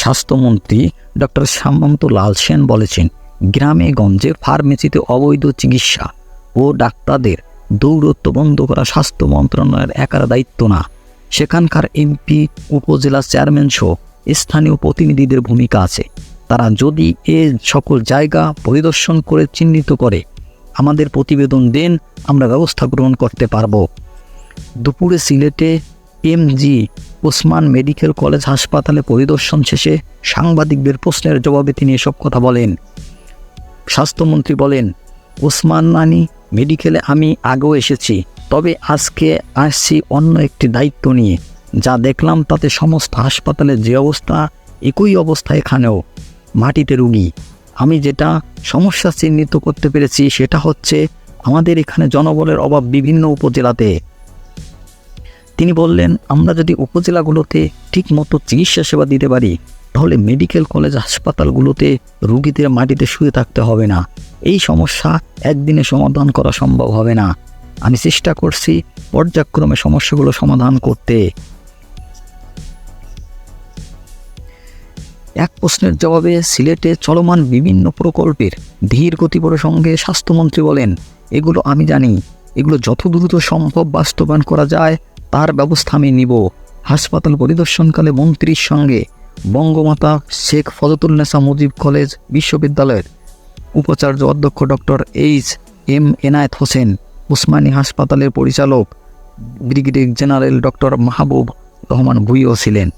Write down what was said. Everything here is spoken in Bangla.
স্বাস্থ্যমন্ত্রী ডক্টর সামন্ত লাল সেন বলেছেন, গ্রামে গঞ্জে ফার্মেসিতে অবৈধ চিকিৎসা ও ডাক্তারদের দৌরত্ব বন্ধ করা স্বাস্থ্য মন্ত্রণালয়ের একার দায়িত্ব না। সেখানকার এমপি, উপজেলা চেয়ারম্যান সহ স্থানীয় প্রতিনিধিদের ভূমিকা আছে। তারা যদি এ সকল জায়গা পরিদর্শন করে চিহ্নিত করে আমাদের প্রতিবেদন দেন, আমরা ব্যবস্থা গ্রহণ করতে পারব। দুপুরে সিলেটে এমজি ওসমান মেডিকেল কলেজ হাসপাতালে পরিদর্শন শেষে সাংবাদিকদের প্রশ্নের জবাবে তিনি এসব কথা বলেন। স্বাস্থ্যমন্ত্রী বলেন, ওসমানী মেডিকেলে আমি আগেও এসেছি, তবে আজকে আসছি অন্য একটি দায়িত্ব নিয়ে। যা দেখলাম তাতে সমস্ত হাসপাতালে যে অবস্থা, একই অবস্থা এখানেও, মাটিতে রুগী। আমি যেটা সমস্যা চিহ্নিত করতে পেরেছি সেটা হচ্ছে আমাদের এখানে জনবলের অভাব বিভিন্ন উপজেলাতে। তিনি বললেন, আমরা যদি উপজেলাগুলোতে ঠিকমতো চিকিৎসা সেবা দিতে পারি তাহলে মেডিকেল কলেজ হাসপাতালগুলোতে রুগীদের মাটিতে শুয়ে থাকতে হবে না। এই সমস্যা একদিনে সমাধান করা সম্ভব হবে না। আমি চেষ্টা করছি পর্যায়ক্রমে সমস্যাগুলো সমাধান করতে। এক প্রশ্নের জবাবে সিলেটে চলমান বিভিন্ন প্রকল্পের ধীর গতি প্রসঙ্গে স্বাস্থ্যমন্ত্রী বলেন, এগুলো আমি জানি, এগুলো যত দ্রুত সম্ভব বাস্তবায়ন করা যায় তার ব্যবস্থা আমি নিব। হাসপাতাল পরিদর্শনকালে মন্ত্রীর সঙ্গে বঙ্গমাতা শেখ ফজলুন্নেসা মুজিব কলেজ বিশ্ববিদ্যালয়ের উপাচার্য অধ্যক্ষ ডক্টর এইচ.এম. এনায়েত হোসেন, ওসমানী হাসপাতালের পরিচালক ব্রিগেডিয়ার জেনারেল ডক্টর মাহবুব রহমান ভুঁইও ছিলেন।